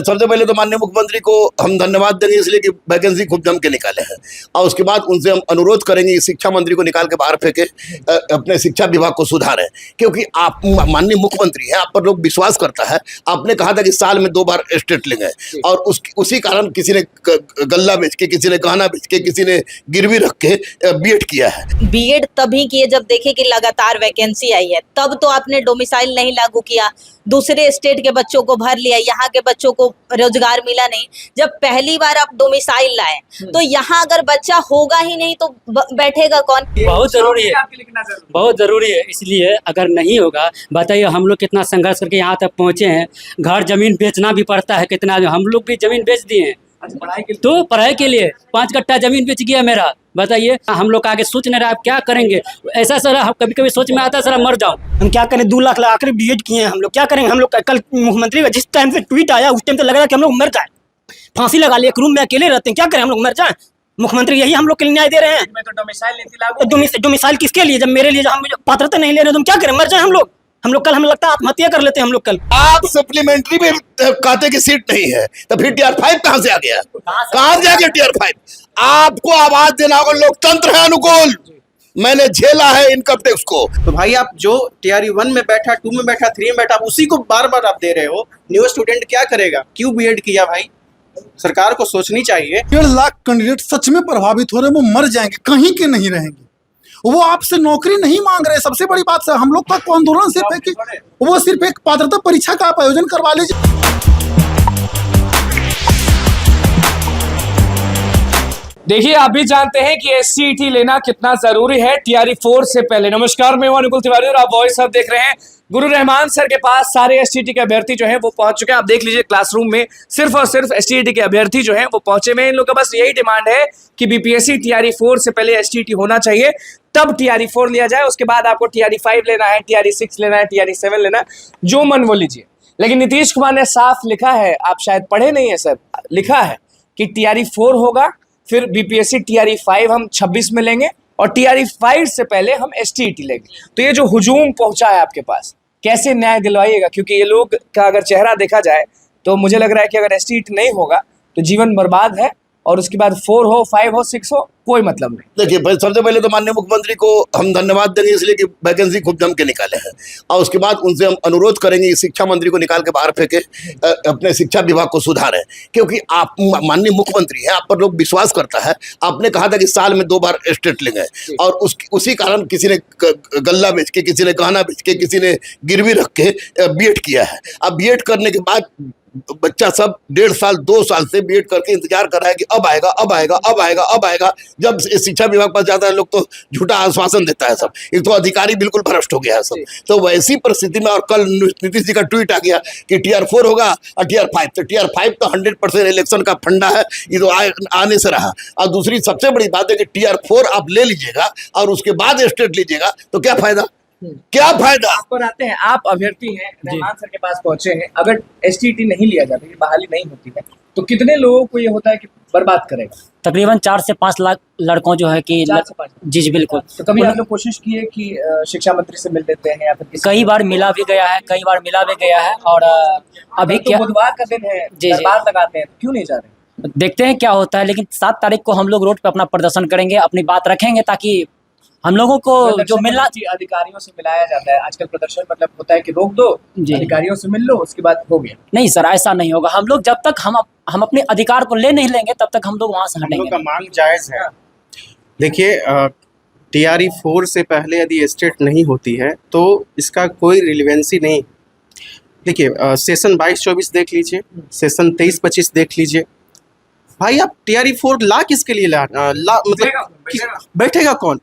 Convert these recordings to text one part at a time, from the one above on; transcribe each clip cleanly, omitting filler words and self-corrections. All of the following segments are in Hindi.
सबसे पहले तो माननीय मुख्यमंत्री को हम धन्यवाद देंगे इसलिए कि वैकेंसी खूब जम के निकाले हैं, और उसके बाद उनसे हम अनुरोध करेंगे कि शिक्षा मंत्री को निकाल के बाहर फेंके, अपने शिक्षा विभाग को सुधारें, क्योंकि आप माननीय मुख्यमंत्री हैं, आप पर लोग विश्वास करता है। आपने कहा था कि साल में 2 बार स्टेट लेंगे, और उसी कारण किसी ने गल्ला बेच के, किसी ने गहना बेच के, किसी ने गिरवी रख के बीएड किया है। बीएड तभी किए जब देखे कि लगातार वैकेंसी आई है, तब तो आपने डोमिसाइल नहीं लागू किया, दूसरे स्टेट के बच्चों को भर लिया, यहाँ के बच्चों को रोजगार मिला नहीं। जब पहली बार आप डोमिसाइल लाए तो यहाँ अगर बच्चा होगा ही नहीं तो बैठेगा कौन? बहुत जरूरी है, बहुत जरूरी है। इसलिए अगर नहीं होगा, बताइए हम लोग कितना संघर्ष करके यहाँ तक पहुँचे हैं। घर जमीन बेचना भी पड़ता है, कितना हम लोग भी जमीन बेच दिए हैं तो पढ़ाई के लिए 5 कट्टा जमीन बेच गया मेरा। बताइए हम लोग आगे सोच नहीं रहा आप क्या करेंगे। ऐसा सर कभी कभी सोच में आता है सर मर जाओ। हम क्या करें, 2 लाख लगा कर बीएड किए हैं, हम लोग क्या करेंगे। हम लोग कल मुख्यमंत्री का जिस टाइम से ट्वीट आया उस टाइम तो लग रहा कि हम लोग मर जाए, फांसी लगा लिए, एक रूम में अकेले रहते हैं, क्या करें हम लोग मर जाए। मुख्यमंत्री यही हम लोग के लिए न्याय दे रहे हैं। डोमिसाइल किसके लिए, जब मेरे लिए जब हम पात्रता नहीं ले रहे तो हम क्या करें, मर जाए हम लोग। कल हमें लगता है आत्महत्या कर लेते हैं हम लोग कल। आप सप्लीमेंट्री में कांटे की सीट नहीं है तो फिर टीआर 5 कहां से आ गया, कहां से आ गया टीआर 5? आपको आवाज देना होगा, लोकतंत्र है अनुकूल, मैंने झेला है इनकम टैक्स को। तो भाई आप जो टीआरई 1 में बैठा, 2 में बैठा, 3 में बैठा, आप उसी को बार बार आप दे रहे हो। न्यू स्टूडेंट क्या करेगा, क्यों बीएड किया भाई? सरकार को सोचनी चाहिए। 1.5 लाख कैंडिडेट सच में प्रभावित हो रहे, वो मर जाएंगे, कहीं के नहीं रहेंगे। वो आपसे नौकरी नहीं मांग रहे। सबसे बड़ी बात है, हम लोग का आंदोलन सिर्फ है कि वो सिर्फ एक पात्रता परीक्षा का आप आयोजन करवा लीजिए। देखिए आप भी जानते हैं कि एससीईटी लेना कितना जरूरी है टीआरई 4 से पहले। नमस्कार, मैं अनुकूल तिवारी और आप वॉइस अब देख रहे हैं। गुरु रहमान सर के पास सारे एसटीईटी के अभ्यर्थी जो हैं वो पहुंच चुके हैं। आप देख लीजिए क्लासरूम में सिर्फ और सिर्फ एसटीईटी के अभ्यर्थी जो हैं वो पहुंचे हुए हैं। इन लोगों का बस यही डिमांड है कि बीपीएससी टीआरई 4 से पहले एसटीईटी होना चाहिए, तब टीआरई 4 लिया जाए। उसके बाद आपको टीआरई 5 लेना है, टीआरई 6 लेना है, टीआरई 7 लेना है, जो मन वो लीजिए। लेकिन नीतीश कुमार ने साफ लिखा है, आप शायद पढ़े नहीं है सर, लिखा है कि टीआरई 4 होगा, फिर बीपीएससी टीआरई 5 हम 26 में लेंगे और टीआरई 5 से पहले हम एसटीईटी लेंगे। तो ये जो हुजूम पहुंचा है आपके पास, कैसे न्याय दिलवाइएगा? क्योंकि ये लोग का अगर चेहरा देखा जाए तो मुझे लग रहा है कि अगर एसटीईटी नहीं होगा तो जीवन बर्बाद है, और उसके बाद 4 हो, 5 हो, 6 हो, कोई मतलब नहीं। देखिए भाई, सबसे पहले तो माननीय मुख्यमंत्री को हम धन्यवाद देंगे इसलिए कि वैकेंसी खूब जम के निकाले हैं, और उसके बाद उनसे हम अनुरोध करेंगे कि शिक्षा मंत्री को निकाल के बाहर फेंके, अपने शिक्षा विभाग को सुधारें, क्योंकि आप माननीय मुख्यमंत्री हैं, आप पर लोग विश्वास करता है। आपने कहा था कि साल में 2 बार स्टेट लेंगे, और उसी कारण किसी ने गल्ला बेच के, किसी ने गहना बेच के, किसी ने गिरवी रख के बीएड किया है। अब बीएड करने के बाद बच्चा सब 1.5 साल 2 साल से बीएड करके इंतजार कर रहा है कि अब आएगा, अब आएगा, अब आएगा, अब आएगा। जब शिक्षा विभाग पास जाता है लोग तो झूठा आश्वासन देता है सब, एक तो अधिकारी बिल्कुल भ्रष्ट हो गया है सब। तो वैसी परिस्थिति में, और कल नीतीश जी का ट्वीट आ गया कि टीआर 4 होगा और टीआर 5, तो टीआर 5 तो 100% इलेक्शन का फंडा है, ये तो आने से रहा। और दूसरी सबसे बड़ी बात है कि टीआर 4 आप ले लीजिएगा और उसके बाद स्टेट लीजिएगा तो क्या फायदा, क्या फायदा? पर आते हैं, आप अभ्यर्थी हैं, रहमान सर के पास पहुंचे हैं। अगर एसटीईटी नहीं लिया जाता, बहाली नहीं होती है, तो कितने लोगों को ये होता है कि बर्बाद करेगा? तकरीबन 4 से 5 लाख लड़कों जो है कि 4 से 5। जी बिल्कुल। तो कभी आप लोग कोशिश की है कि शिक्षा मंत्री से मिल लेते हैं या फिर कई बार मिला भी गया है, कई बार मिला भी गया है। और अभी तो बुधवार का दिन है, दरबार लगाते हैं, क्यों नहीं जा रहे? देखते हैं क्या होता है। लेकिन 7 तारीख को हम लोग रोड पे अपना प्रदर्शन करेंगे, अपनी बात रखेंगे, ताकि हम लोगों को जो मिलना, अधिकारियों से मिलाया जाता है आजकल प्रदर्शन, मतलब होता है कि रोक दो, अधिकारियों से मिल लो, उसके बाद हो गया। नहीं सर, ऐसा नहीं होगा। हम लोग जब तक हम अपने अधिकार को ले नहीं लेंगे तब तक हम लोग वहां से हटेंगे। का मांग जायज है। देखिए टीआरई 4 से पहले यदि स्टेट नहीं होती है तो इसका कोई रिलेवेंसी नहीं। देखिए सेशन 22-24 देख लीजिए, सेशन 23-25 देख लीजिए। भाई आप टीआरई 4 ला किसके लिए मतलब बैठेगा कौन?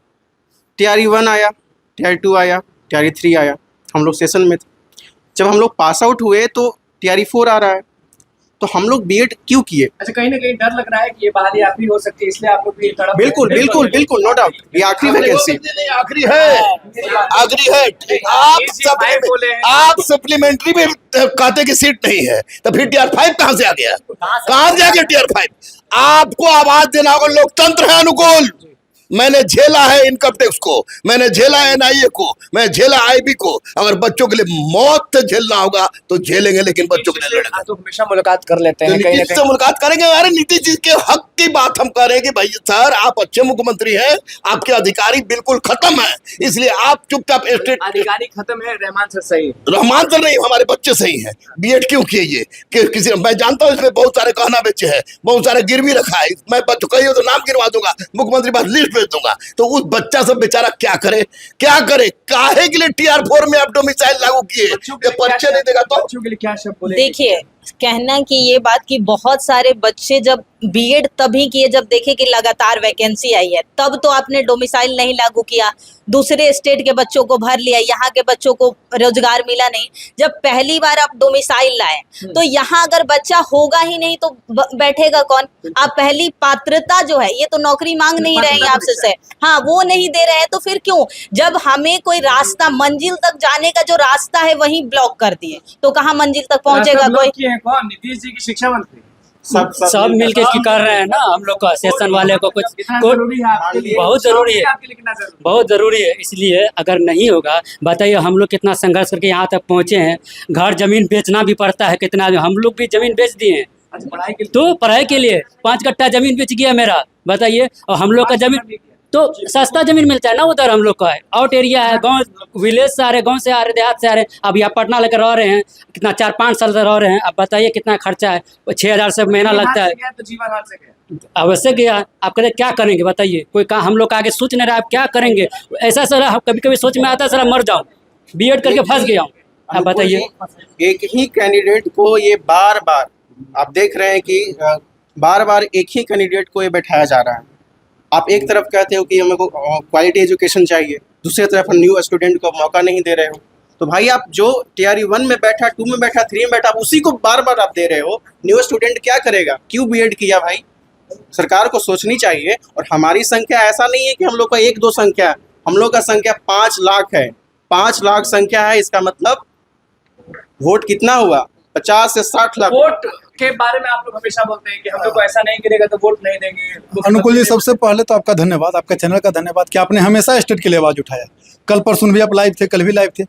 टीआरई 1 आया, टीआरई 2 आया, टीआरई 3 आया, हम लोग सेशन में थे। जब हम लोग पास आउट हुए तो टीआरई 4 आ रहा है, तो हम लोग बीएड क्यों किए? अच्छा, कहीं ना कहीं डर लग रहा है कि ये बहाली आखिरी हो सकती है, इसलिए आप लोग भी तड़प। बिल्कुल बिल्कुल बिल्कुल, नो डाउट, ये आखिरी वैकेंसी, आखिरी है, आखिरी है। आप सप्लीमेंट्री में कांटे की सीट नहीं है तो फिर टीआर 5 कहां से आ गया, कहां से आ गया टीआर 5? आपको आवाज देना होगा, लोकतंत्र है अनुकूल, मैंने झेला है इनकम टैक्स को, मैंने झेला एनआईए को, मैं झेला आईबी को। अगर बच्चों के लिए मौत झेलना होगा तो झेलेंगे, लेकिन बच्चों के लिए लड़ेंगे। आप तो हमेशा मुलाकात कर लेते तो हैं कहीं ना नीतीश से कहीं। मुलाकात करेंगे। अरे नीतीश जी के हक की बात हम करेंगे भाई सर, आप अच्छे मुख्यमंत्री हैं, आपके अधिकारी बिल्कुल खत्म है, इसलिए आप चुपचाप स्टेट। अधिकारी खत्म है, रहमान सर सही है। रहमान सर नहीं, हमारे बच्चे सही हैं। बीएड क्यों किए ये कि किसी, मैं जानता हूँ इसमें बहुत सारे गहना बेचे हैं, बहुत सारे गिरवी रखा है, मैं बच्चों कहिए तो नाम गिरवा दूंगा, मुख्यमंत्री पास लिस्ट भेज दूंगा। तो उस बच्चा सब बेचारा क्या करे, क्या करे? काहे के लिए TR4 में आप डोमिसाइल लागू किए? ये परिचय नहीं देगा तो बच्चों के लिए क्या शब्द बोले? देखिए, कहना कि ये बात कि बहुत सारे बच्चे जब बीएड तभी किए जब देखे कि लगातार वैकेंसी आई है, तब तो आपने डोमिसाइल नहीं लागू किया, दूसरे स्टेट के बच्चों को भर लिया, यहाँ के बच्चों को रोजगार मिला नहीं। जब पहली बार आप डोमिसाइल लाए तो यहाँ अगर बच्चा होगा ही नहीं तो बैठेगा कौन? आप पहली पात्रता जो है, ये तो नौकरी मांग नहीं रहे हैं आपसे से, हाँ वो नहीं दे रहे हैं, तो फिर क्यों? जब हमें कोई रास्ता, मंजिल तक जाने का जो रास्ता है वही ब्लॉक कर दिए, तो कहाँ मंजिल तक पहुंचेगा कोई? कौन? नीतीश जी की शिक्षा मंत्री। सब मिलके कर रहे हैं ना हम लोग का, सेशन वाले को कुछ कितना जरूरी है आपके लिए? बहुत जरूरी है, आपके लिए कितना जरूरी है? बहुत ज़रूरी है। इसलिए अगर नहीं होगा, बताइए हम लोग कितना संघर्ष करके यहाँ तक पहुँचे हैं। घर जमीन बेचना भी पड़ता है, कितना हम लोग भी जमीन बेच दिए हैं। अच्छा, पढ़ाई के लिए? तो पढ़ाई के लिए 5 कट्टा जमीन बेच गया मेरा, बताइए। और हम लोग का जमीन तो सस्ता जमीन मिलता है ना उधर, हम लोग का है आउट एरिया है, गांव विलेज से आ रहे, गांव से आ रहे, देहात से आ रहे। अब यहाँ पटना लेकर रह रहे हैं, कितना 4-5 साल से रह रहे हैं। अब बताइए कितना खर्चा है, 6,000 से महीना लगता है। तो जीवन हाथ से गया। अवश्य गया। आप कहते क्या करेंगे बताइए, कोई काम हम लोग का आगे सोच नहीं रहा, आप क्या करेंगे? ऐसा सर कभी कभी सोच में आता है सर मर जाऊँ, बीएड करके फंस गया हूँ। आप बताइए। एक ही कैंडिडेट को ये बार बार, आप देख रहे हैं कि बार बार एक ही कैंडिडेट को ये बैठाया जा रहा है। आप एक तरफ कहते हो कि हमें को क्वालिटी एजुकेशन चाहिए, दूसरी तरफ न्यू स्टूडेंट को मौका नहीं दे रहे हो। तो भाई आप जो TRE 1 में बैठा, 2 में बैठा, 3 में बैठा, आप उसी को बार बार आप दे रहे हो। न्यू स्टूडेंट क्या करेगा? क्यों बीएड किया भाई? सरकार को सोचनी चाहिए। और हमारी संख्या ऐसा नहीं है कि हम लोग का 1-2 संख्या है, हम लोग का संख्या 5 लाख है। 5 लाख संख्या है, इसका मतलब वोट कितना हुआ? 50 से 60 लाख। वोट के बारे में आप लोग हमेशा बोलते हैं कि हम लोग को ऐसा नहीं करेगा तो वोट नहीं देंगे। अनुकूल जी, सबसे पहले तो आपका धन्यवाद, आपका चैनल का धन्यवाद कि आपने हमेशा स्टेट के लिए आवाज उठाया। कल परसों भी आप लाइव थे, कल भी लाइव थे।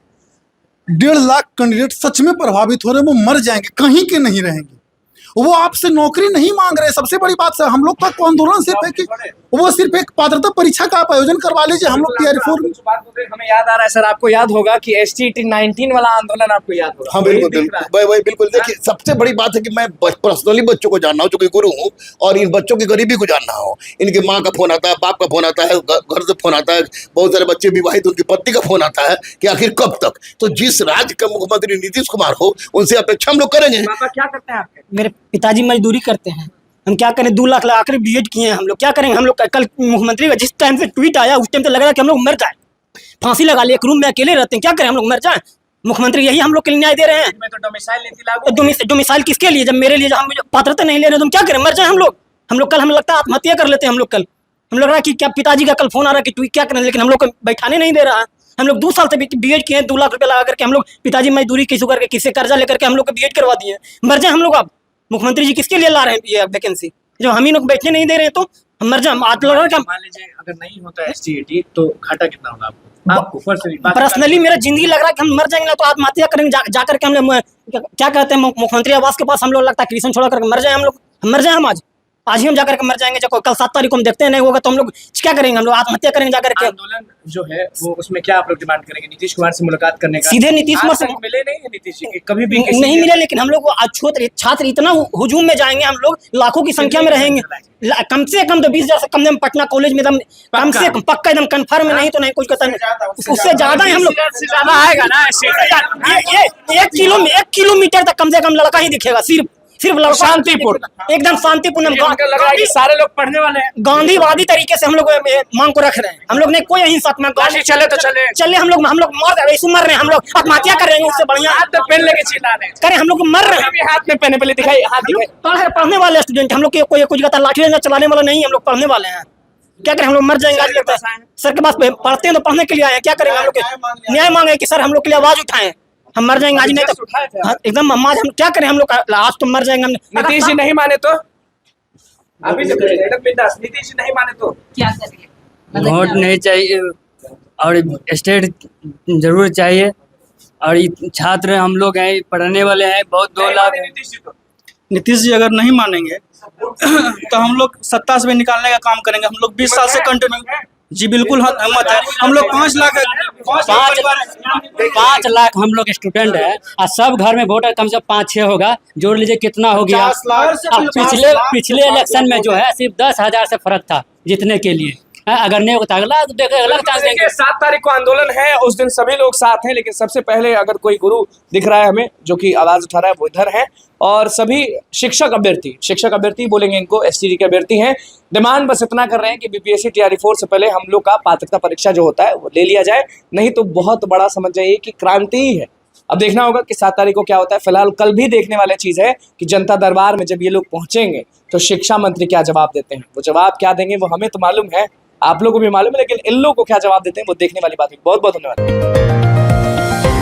1.5 लाख कैंडिडेट सच में प्रभावित हो रहे, वो मर जाएंगे, कहीं के नहीं रहेंगे। वो आपसे नौकरी नहीं मांग रहे। सबसे बड़ी बात सर, हम लोग का आंदोलन सिर्फ है कि वो सिर्फ एक पात्रता परीक्षा का आप आयोजन करवा लीजिए। हम लोग TRE4 में, हमें याद आ रहा है सर, आपको याद होगा कि STT 19 वाला आंदोलन आपको याद होगा। हाँ बिल्कुल बिल्कुल भाई बिल्कुल। देखिए सबसे बड़ी बात है कि मैं पर्सनली बच्चों को जानना हूँ, जो कि गुरु हूँ, और इन बच्चों की गरीबी को जानना हो। इनके माँ का फोन आता है, बाप का फोन आता है, घर से फोन आता है, बहुत सारे बच्चे विवाहित, उनकी पत्नी का फोन आता है कि आखिर कब तक। तो जिस राज्य का मुख्यमंत्री नीतीश कुमार हो, उनसे अपेक्षा हम लोग करेंगे। पापा क्या करते हैं आपके? मेरे पिताजी मजदूरी करते हैं, हम क्या करें? 2 लाख आखिर बीएड किए हैं हम लोग, क्या करेंगे? हम लोग कल मुख्यमंत्री का जिस टाइम से ट्वीट आया उस टाइम तो लग रहा है कि हम लोग मर जाए, फांसी लगा ले। एक रूम में अकेले रहते हैं, क्या करें? हम लोग मर जाए। मुख्यमंत्री यही हम लोग के लिए न्याय दे रहे हैं। मैं तो डोमिसाइल नीति लागू। डोमिसाइल किसके लिए? जब मेरे लिए, जब हम पात्रता नहीं ले रहे, तुम क्या करें? मर जाए हम लोग। कल हमें लगता है आत्महत्या कर लेते हैं हम लोग। कल हम लोग रहा कि क्या पिताजी का कल फोन आ रहा है कि ट्वीट क्या करें, लेकिन हम लोग को बैठाने नहीं दे रहा है। हम लोग 2 साल से बीएड किए हैं, 2 लाख रुपए लगा करके हम लोग, पिताजी मजदूरी किसी करके, किसी कर्जा लेकर के हम लोग को बीएड करवा दिए। मर जाए हम लोग। अब मुख्यमंत्री जी किसके लिए ला रहे हैं ये वैकेंसी? जब हम ही लोग बैठने नहीं दे रहे हैं तो हम मर जाए। आज लग रहा है कि मान लीजिए अगर नहीं होता STT तो घाटा कितना होगा आपको? पर्सनली मेरा जिंदगी लग रहा है कि हम मर जाएंगे ना तो आत्महत्या करेंगे जाकर के। हम लोग क्या कहते हैं, मुख्यमंत्री आवास के पास हम लोग लगता है कृष्ण छोड़ा करके मर जाए हम लोग। मर जाए हम आज ही हम जाकर के मर जाएंगे। जब कल 7 तारीख को हम देखते हैं नहीं होगा तो हम लोग क्या करेंगे? हम लोग आत्महत्या करेंगे जाकर के। आंदोलन जो है वो, उसमें क्या आप लोग डिमांड करेंगे? नीतीश कुमार से मुलाकात करने का? सीधे नीतीश कुमार से मिले नहीं है नीतीश जी कभी भी? नहीं मिले, लेकिन हम लोग छात्र इतना हुजूम में जाएंगे, हम लोग लाखों की संख्या में रहेंगे। कम से कम तो 20,000 से कम पटना कॉलेज में एकदम कम से कम पक्का एकदम कन्फर्म नहीं तो नहीं कुछ कहता नहीं, उससे ज्यादा ही हम लोग ज्यादा आएगा ना। 1 किलोमीटर तक कम से कम लड़का ही दिखेगा, सिर्फ शांतिपूर्ण, एकदम शांतिपूर्ण। लग रहा है कि सारे लोग पढ़ने वाले हैं। गांधीवादी तरीके से हम लोग मांग को रख रहे हैं। हम लोग ने कोई हिंसात्मक चले तो चले हम लोग मर रहे हैं, हम लोग आत्महत्या कर रहे हैं। उससे बढ़िया हाथ में पेन लेके चिल्ला रहे हैं। करें, हम लोग मर रहे हैं। हाथ में पेन पहले दिखाई, हाथ दिखाई। पढ़ने वाले स्टूडेंट हम लोग के, कोई कुछ कहता लाठी डंडा चलाने वाला नहीं, हम लोग पढ़ने वाले हैं। क्या करें? हम लोग मर जाएंगे। आज लगता है सर के पास पढ़ते हैं तो पढ़ने के लिए आए हैं। क्या करेंगे? हम लोग न्याय मांगे कि सर हम लोग के लिए आवाज उठाएं, हम मर जाएंगे आज नहीं तो एकदम। हम क्या करें? हम लोग आज तो मर जाएंगे। नीतीश जी नहीं माने तो अभी नीतीश जी नहीं माने तो क्या करेंगे? वोट नहीं चाहिए और स्टेट जरूर चाहिए। और ये छात्र हम लोग हैं, पढ़ने वाले हैं, बहुत 2 लाख। नीतीश जी अगर नहीं मानेंगे तो हम लोग सत्ता से भी निकालने का काम करेंगे। हम लोग 20 साल से कंटिन्यू, जी बिल्कुल हिम्मत है। हम लोग 5 लाख 5 लाख हम लोग स्टूडेंट है और सब घर में वोटर कम से कम 5-6 होगा, जोड़ लीजिए कितना हो गया। अब पिछले इलेक्शन में जो है सिर्फ 10,000 से फर्क था जीतने के लिए। अगर नहीं होगा तो अगला चांस देंगे। 7 तारीख को आंदोलन है, उस दिन सभी लोग साथ हैं, लेकिन सबसे पहले अगर कोई गुरु दिख रहा है हमें जो कि आवाज उठा रहा है, वो इधर है। और सभी शिक्षक अभ्यर्थी बोलेंगे इनको, एसटीडी के अभ्यर्थी हैं। डिमांड बस इतना कर रहे हैं कि बीपीएससी टीआरई 4 से पहले हम लोग का पात्रता परीक्षा जो होता है वो ले लिया जाए, नहीं तो बहुत बड़ा समझ जाइए कि क्रांति ही है। अब देखना होगा कि 7 तारीख को क्या होता है। फिलहाल कल भी देखने वाली चीज है कि जनता दरबार में जब ये लोग पहुंचेंगे तो शिक्षा मंत्री क्या जवाब देते हैं। वो जवाब क्या देंगे वो हमें तो मालूम है, आप लोगों को भी मालूम है, लेकिन इन लोगों को क्या जवाब देते हैं वो देखने वाली बात है। बहुत बहुत धन्यवाद।